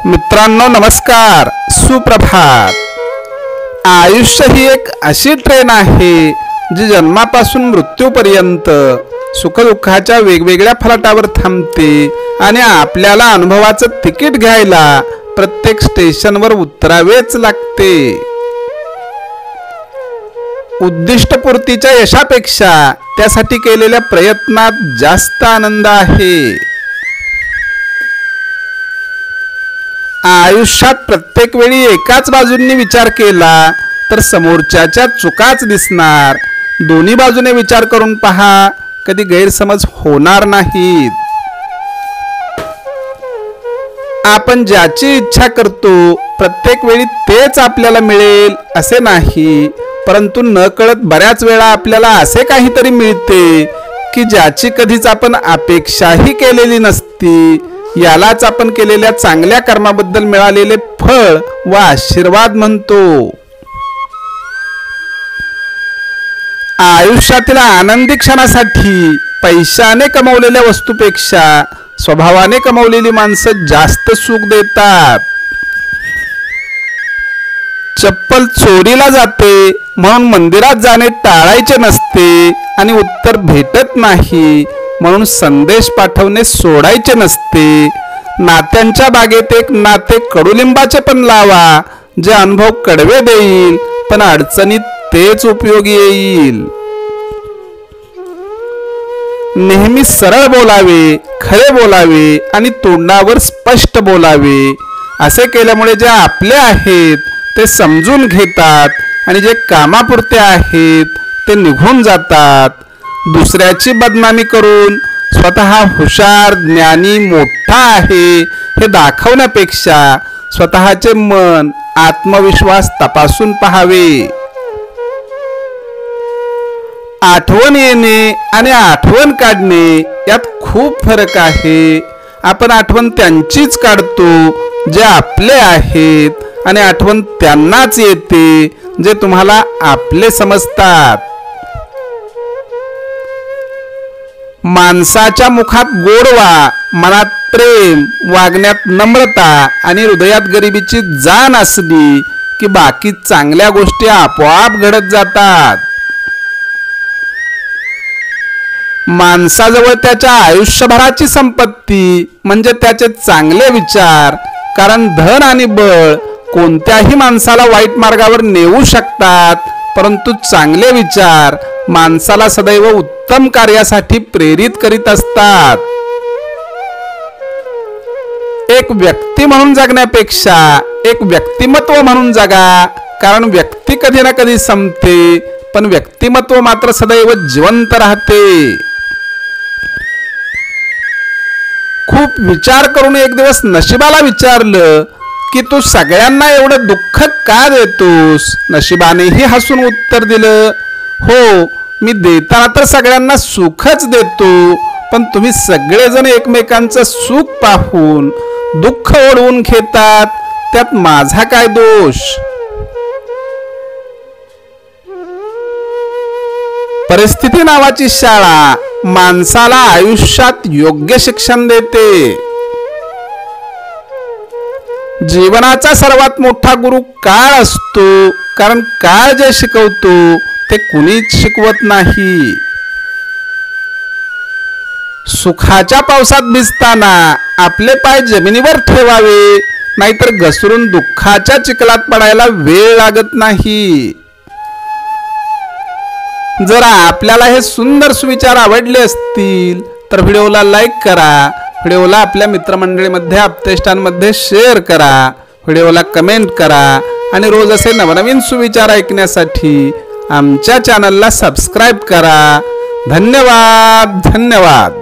मित्रांनो नमस्कार, सुप्रभात। आयुष्य ही एक अशी ट्रेन आहे जी जन्मापासून मृत्यूपर्यंत सुखदुःखाच्या वेगवेगळ्या फलाटावर थांबते आणि आपल्याला अनुभवाचं तिकीट घ्यायला प्रत्येक स्टेशनवर उतरावेच लागते। उद्दिष्टपूर्तीच्या यशापेक्षा त्यासाठी केलेल्या प्रयत्नात जास्त आनंद आहे। आयुष्यात प्रत्येक वेळी एकाच बाजूंनी विचार केला तर समोरच्याच्या चुकाच दिसणार। दोन्ही बाजूने विचार करून पहा, कधी गैरसमज होणार नाहीत। आपण ज्याची इच्छा करतो प्रत्येक वेळी तेच आपल्याला मिळेल असे नाही, परंतु नकळत बऱ्याच वेळा आपल्याला असे काहीतरी मिळते की ज्याची कधीच आपण अपेक्षाही केलेली नसती। यालाच आपण केलेल्या चांगल्या कर्माबद्दल मिळालेले फळ व आशीर्वाद म्हणतो। आयुष्यातील आनंदी क्षणासाठी पैशाने कमवलेल्या वस्तूपेक्षा स्वभावाने कमवलेली माणसं जास्त सुख देतात। चप्पल चोरीला जाते म्हणून मंदिरात जाणे टाळायचे नसते आणि उत्तर भेटत नाही म्हणून संदेश पाठवणे सोडायचे नसते। नात्यांच्या बागेत एक नाते कडुलिंबाचे पण लावा, जे अनुभव कडवे देईल पण अडचणीत तेच उपयोगी येईल। नेहमी सरळ बोलावे, खरे बोलावे आणि तोंडावर स्पष्ट बोलावे। असे केल्यामुळे जे आपले आहेत ते समजून घेतात आणि जे कामापुरते आहेत ते निघून जातात। दुसऱ्याची बदनामी करून स्वतः हुशार, ज्ञानी, मोठा आहे हे दाखवण्यापेक्षा स्वतःचे मन, आत्मविश्वास तपासून पहावे। आठवण येणे आणि आठवण काढणे यात खूप फरक आहे। आपण आठवण त्यांचीच काढतो जे आपले आहेत आणि आठवण त्यांनाच येते जे तुम्हाला आपले समजतात। माणसाच्या मुखात गोडवा, मनात प्रेम, वागण्यात नम्रता आणि हृदयात गरिबीची जाण असली की बाकी चांगल्या गोष्टी आपोआप घडत जातात। माणसाजवळ त्याच्या आयुष्यभराची संपत्ती म्हणजे त्याचे चांगले विचार, कारण धन आणि बळ कोणत्याही माणसाला वाईट मार्गावर नेऊ शकतात, परंतु चांगले विचार माणसाला सदैव उत्तम कार्यासाठी प्रेरित करीत असतात। एक व्यक्ती म्हणून जगण्यापेक्षा एक व्यक्तिमत्व म्हणून जगा, कारण व्यक्ती कधी ना कधी संपते पण व्यक्तिमत्व मात्र सदैव जिवंत राहते। खूप विचार करून एक दिवस नशिबाला विचारलं की तू सगळ्यांना एवढं दुःख का देतोस? नशिबानेही हसून उत्तर दिलं, हो, मी देताना तर सगळ्यांना सुखच देतो, पण तुम्ही सगळेजण एकमेकांचं सुख पाहून दुःख ओढवून घेतात, त्यात माझा काय दोष? परिस्थिती नावाची शाळा माणसाला आयुष्यात योग्य शिक्षण देते। जीवनाचा सर्वात मोठा गुरु काळ असतो, कारण काळ जे शिकवतो ते कुणीच शिकवत नाही। सुखाच्या पावसात भिजताना आपले पाय जमिनीवर ठेवावे, नाहीतर घसरून दुःखाच्या चिखलात पडायला वेळ लागत नाही। जर आपल्याला हे सुंदर सुविचार आवडले असतील तर व्हिडिओला लाईक करा, व्हिडिओला आपल्या मित्रमंडळीमध्ये, आप्तेष्टांमध्ये शेअर करा, व्हिडिओला कमेंट करा आणि रोज असे नवनवीन सुविचार ऐकण्यासाठी आमच्या चॅनलला सबस्क्राईब करा। धन्यवाद।